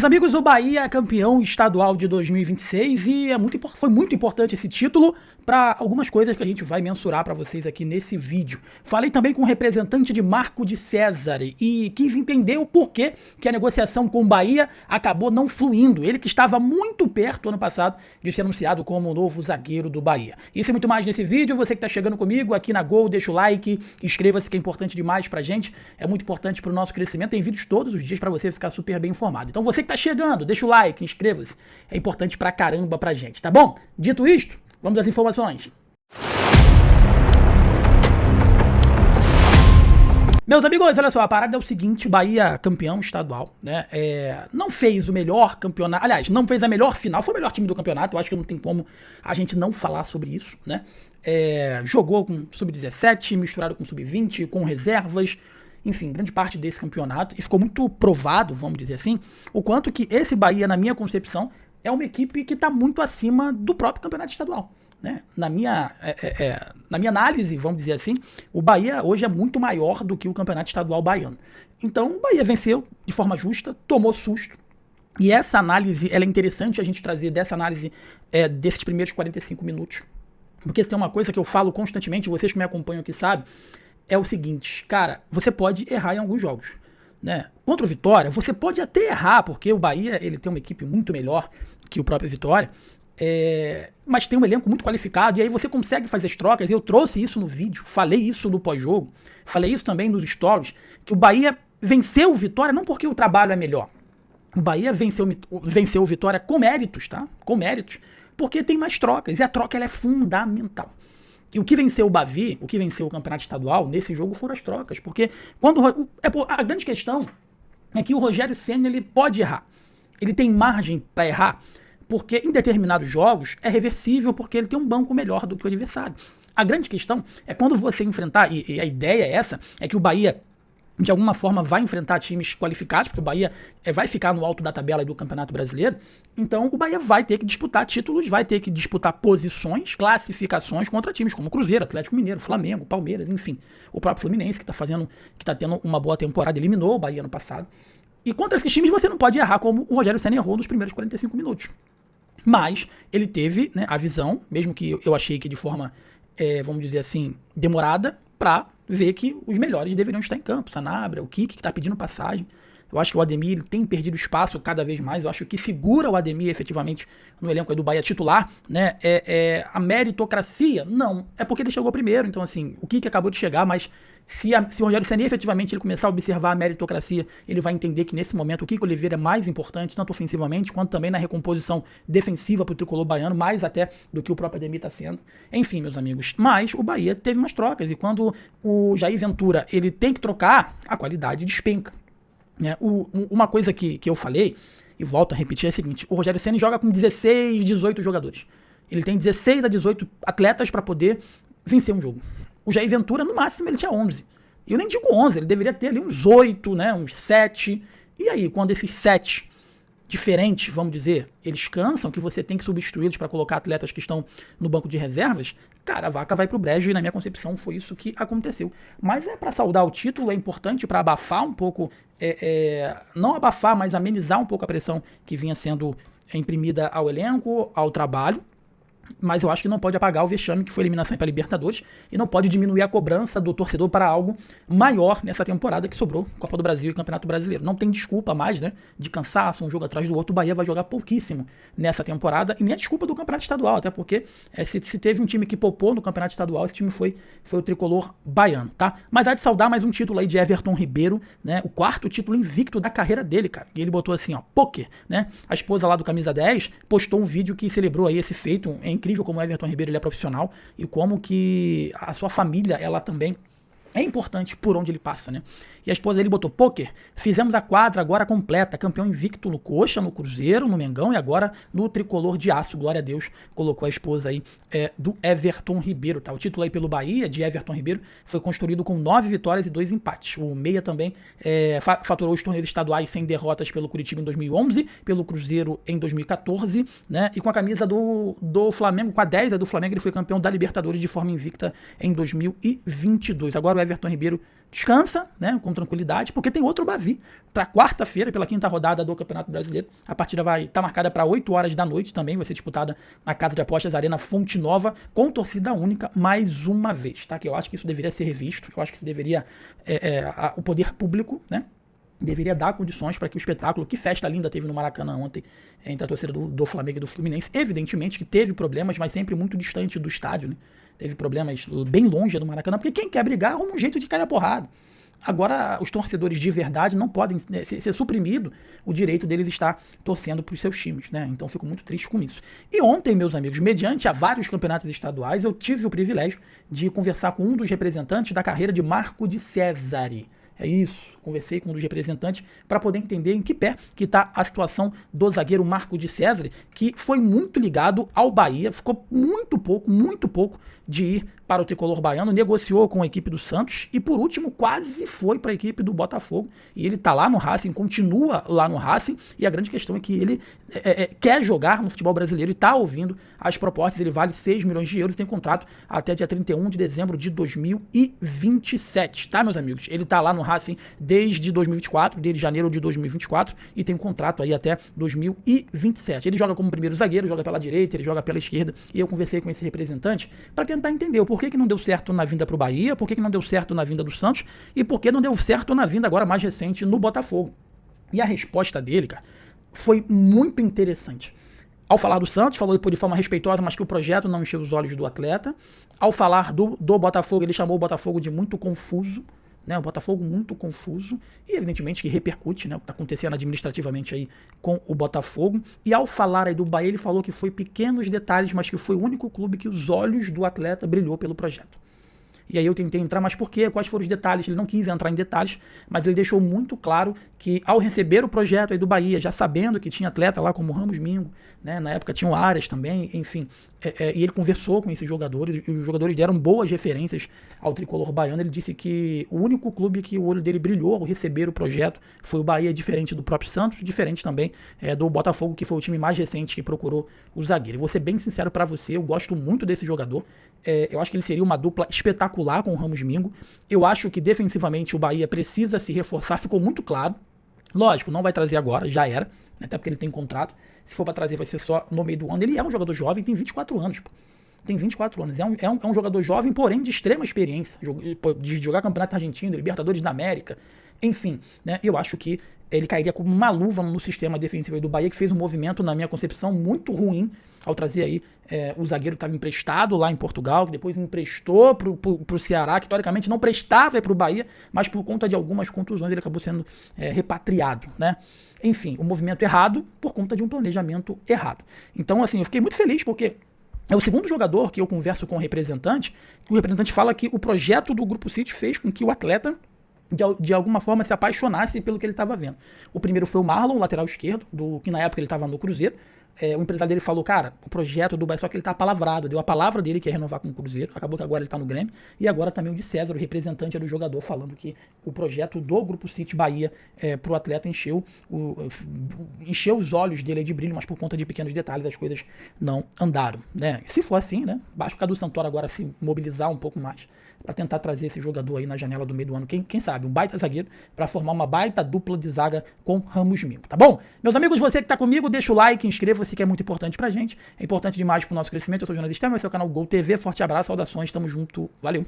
Meus amigos, o Bahia é campeão estadual de 2026 e foi muito importante esse título para algumas coisas que a gente vai mensurar para vocês aqui nesse vídeo. Falei também com o representante de Marco de César e quis entender o porquê que a negociação com o Bahia acabou não fluindo. Ele que estava muito perto ano passado de ser anunciado como o novo zagueiro do Bahia. Isso e muito mais nesse vídeo. Você que está chegando comigo aqui na Gol, deixa o like, inscreva-se que é importante demais pra gente. É muito importante pro nosso crescimento. Tem vídeos todos os dias para você ficar super bem informado. Então você que tá chegando, deixa o like, inscreva-se. É importante pra caramba pra gente, tá bom? Dito isto, vamos às informações. Meus amigos, olha só, a parada é o seguinte, o Bahia campeão estadual, né, não fez o melhor campeonato, aliás, não fez a melhor final, foi o melhor time do campeonato, eu acho que não tem como a gente não falar sobre isso, né, jogou com sub-17, misturado com sub-20, com reservas, enfim, grande parte desse campeonato, e ficou muito provado, vamos dizer assim, o quanto que esse Bahia, na minha concepção, é uma equipe que está muito acima do próprio campeonato estadual. Né? Na minha análise, vamos dizer assim, o Bahia hoje é muito maior do que o campeonato estadual baiano. Então o Bahia venceu de forma justa, tomou susto. E essa análise, ela é interessante a gente trazer dessa análise desses primeiros 45 minutos. Porque se tem uma coisa que eu falo constantemente, vocês que me acompanham aqui sabem, é o seguinte, cara, você pode errar em alguns jogos. Né? Contra o Vitória, você pode até errar, porque o Bahia ele tem uma equipe muito melhor que o próprio Vitória, mas tem um elenco muito qualificado, e aí você consegue fazer as trocas. Eu trouxe isso no vídeo, falei isso no pós-jogo, falei isso também nos stories, que o Bahia venceu o Vitória não porque o trabalho é melhor. O Bahia venceu o Vitória com méritos, tá? Com méritos, porque tem mais trocas, e a troca ela é fundamental. E o que venceu o Bavi, o que venceu o campeonato estadual nesse jogo foram as trocas, porque a grande questão é que o Rogério Ceni ele pode errar, ele tem margem para errar, porque em determinados jogos é reversível, porque ele tem um banco melhor do que o adversário. A grande questão é quando você enfrentar, e a ideia é essa, é que o Bahia de alguma forma vai enfrentar times qualificados, porque o Bahia vai ficar no alto da tabela do Campeonato Brasileiro, então o Bahia vai ter que disputar títulos, vai ter que disputar posições, classificações contra times como Cruzeiro, Atlético Mineiro, Flamengo, Palmeiras, enfim. O próprio Fluminense, que tá tendo uma boa temporada, eliminou o Bahia no passado. E contra esses times você não pode errar como o Rogério Ceni errou nos primeiros 45 minutos. Mas ele teve, né, a visão, mesmo que eu achei que de forma, vamos dizer assim, demorada, para ver que os melhores deveriam estar em campo. Sanabria, o Kiki, que está pedindo passagem. Eu acho que o Ademir ele tem perdido espaço cada vez mais. Eu acho que segura o Ademir efetivamente no elenco do Bahia titular, né? A meritocracia? Não. É porque ele chegou primeiro. Então, assim, o Kiki acabou de chegar, mas se o Rogério Ceni efetivamente ele começar a observar a meritocracia, ele vai entender que nesse momento o Kiko Oliveira é mais importante, tanto ofensivamente quanto também na recomposição defensiva para o tricolor baiano, mais até do que o próprio Ademir está sendo. Enfim, meus amigos, mas o Bahia teve umas trocas e quando o Jair Ventura ele tem que trocar, a qualidade despenca. Uma coisa que eu falei, e volto a repetir, é o seguinte, o Rogério Ceni joga com 16, 18 jogadores. Ele tem 16 a 18 atletas para poder vencer um jogo. O Jair Ventura, no máximo, ele tinha 11. Eu nem digo 11, ele deveria ter ali uns 8, né, uns 7. E aí, quando esses 7 diferentes, vamos dizer, eles cansam, que você tem que substituí-los para colocar atletas que estão no banco de reservas, cara, a vaca vai pro brejo e na minha concepção foi isso que aconteceu. Mas para saudar o título, é importante para abafar um pouco, não abafar, mas amenizar um pouco a pressão que vinha sendo imprimida ao elenco, ao trabalho. Mas eu acho que não pode apagar o vexame que foi a eliminação para a Libertadores e não pode diminuir a cobrança do torcedor para algo maior nessa temporada que sobrou, Copa do Brasil e Campeonato Brasileiro. Não tem desculpa mais, né, de cansaço, um jogo atrás do outro. O Bahia vai jogar pouquíssimo nessa temporada e nem a desculpa do Campeonato Estadual, até porque se teve um time que poupou no Campeonato Estadual, esse time foi o tricolor baiano, tá? Mas há de saudar mais um título aí de Everton Ribeiro, né, o 4º título invicto da carreira dele, cara. E ele botou assim, ó, poker, né? A esposa lá do Camisa 10 postou um vídeo que celebrou aí esse feito, incrível como o Everton Ribeiro ele é profissional e como que a sua família, ela também é importante por onde ele passa, né? E a esposa dele botou poker, fizemos a quadra agora completa, campeão invicto no Coxa, no Cruzeiro, no Mengão e agora no Tricolor de Aço, glória a Deus, colocou a esposa aí do Everton Ribeiro, tá? O título aí pelo Bahia, de Everton Ribeiro, foi construído com 9 vitórias e 2 empates. O Meia também faturou os torneios estaduais sem derrotas pelo Curitiba em 2011, pelo Cruzeiro em 2014, né? E com a camisa do Flamengo, com a 10 do Flamengo, ele foi campeão da Libertadores de forma invicta em 2022. Agora o Everton Ribeiro descansa, né, com tranquilidade, porque tem outro Bavi para quarta-feira, pela 5ª rodada do Campeonato Brasileiro. A partida vai estar marcada para 8 horas da noite também, vai ser disputada na Casa de Apostas Arena Fonte Nova, com torcida única mais uma vez, tá? Que eu acho que isso deveria ser revisto, eu acho que isso deveria, o poder público, né, deveria dar condições para que o espetáculo, que festa linda teve no Maracanã ontem, entre a torcida do Flamengo e do Fluminense, evidentemente que teve problemas, mas sempre muito distante do estádio, né? Teve problemas bem longe do Maracanã, porque quem quer brigar arruma um jeito de cair a porrada. Agora, os torcedores de verdade não podem, né, ser suprimido o direito deles estar torcendo para os seus times, né? Então, fico muito triste com isso. E ontem, meus amigos, mediante a vários campeonatos estaduais, eu tive o privilégio de conversar com um dos representantes da carreira de Marco de Cesare. É isso, conversei com um dos representantes para poder entender em que pé que está a situação do zagueiro Marco de Cesare, que foi muito ligado ao Bahia, ficou muito pouco de ir para o tricolor baiano, negociou com a equipe do Santos e, por último, quase foi para a equipe do Botafogo. E ele está lá no Racing, continua lá no Racing, e a grande questão é que ele quer jogar no futebol brasileiro e está ouvindo as propostas. Ele vale 6 milhões de euros e tem contrato até dia 31 de dezembro de 2027, tá, meus amigos? Ele está lá no Racing desde 2024, desde janeiro de 2024, e tem um contrato aí até 2027. Ele joga como primeiro zagueiro, joga pela direita, ele joga pela esquerda, e eu conversei com esse representante para tentar entender o porquê que não deu certo na vinda para o Bahia, por que não deu certo na vinda do Santos e por que não deu certo na vinda agora mais recente no Botafogo. E a resposta dele, cara, foi muito interessante. Ao falar do Santos, falou de forma respeitosa, mas que o projeto não encheu os olhos do atleta. Ao falar do Botafogo, ele chamou o Botafogo de muito confuso, né? O Botafogo muito confuso, e evidentemente que repercute, né, o que está acontecendo administrativamente aí com o Botafogo. E ao falar aí do Bahia, ele falou que foi pequenos detalhes, mas que foi o único clube que os olhos do atleta brilhou pelo projeto. E aí eu tentei entrar, mas por quê? Quais foram os detalhes? Ele não quis entrar em detalhes, mas ele deixou muito claro que ao receber o projeto aí do Bahia, já sabendo que tinha atleta lá como Ramos Mingo, né, na época tinha o Arias também, enfim, e ele conversou com esses jogadores, e os jogadores deram boas referências ao tricolor baiano. Ele disse que o único clube que o olho dele brilhou ao receber o projeto foi o Bahia, diferente do próprio Santos, diferente também do Botafogo, que foi o time mais recente que procurou o zagueiro. E vou ser bem sincero pra você, eu gosto muito desse jogador, eu acho que ele seria uma dupla espetacular com o Ramos Mingo. Eu acho que defensivamente o Bahia precisa se reforçar, ficou muito claro. Lógico, não vai trazer agora, já era, né, até porque ele tem contrato. Se for pra trazer, vai ser só no meio do ano. Ele é um jogador jovem, tem 24 anos, pô. Tem 24 anos. É um jogador jovem, porém de extrema experiência. De jogar Campeonato Argentino, Libertadores da América, enfim, né? Eu acho que ele cairia como uma luva no sistema defensivo do Bahia, que fez um movimento, na minha concepção, muito ruim ao trazer aí o zagueiro que estava emprestado lá em Portugal, que depois emprestou pro Ceará, que teoricamente não prestava para o Bahia, mas por conta de algumas contusões ele acabou sendo repatriado, né? Enfim, um movimento errado por conta de um planejamento errado. Então, assim, eu fiquei muito feliz porque é o segundo jogador que eu converso com o representante, que o representante fala que o projeto do Grupo City fez com que o atleta de alguma forma se apaixonasse pelo que ele estava vendo. O primeiro foi o Marlon, lateral esquerdo, que na época ele estava no Cruzeiro. O empresário dele falou, cara, o projeto do Bahia, só que ele tá palavrado, deu a palavra dele que ia renovar com o Cruzeiro, acabou que agora ele tá no Grêmio, e agora também o de César, o representante do jogador, falando que o projeto do Grupo City Bahia pro atleta encheu os olhos dele de brilho, mas por conta de pequenos detalhes as coisas não andaram, né? Se for assim, né, basta o Cadu Santoro agora se mobilizar um pouco mais para tentar trazer esse jogador aí na janela do meio do ano, quem sabe, um baita zagueiro para formar uma baita dupla de zaga com Ramos Mingo, tá bom? Meus amigos, você que tá comigo, deixa o like, inscreva-se, que é muito importante pra gente, é importante demais pro nosso crescimento. Eu sou o jornalista, esse é o canal Gol TV, forte abraço, saudações, tamo junto, valeu!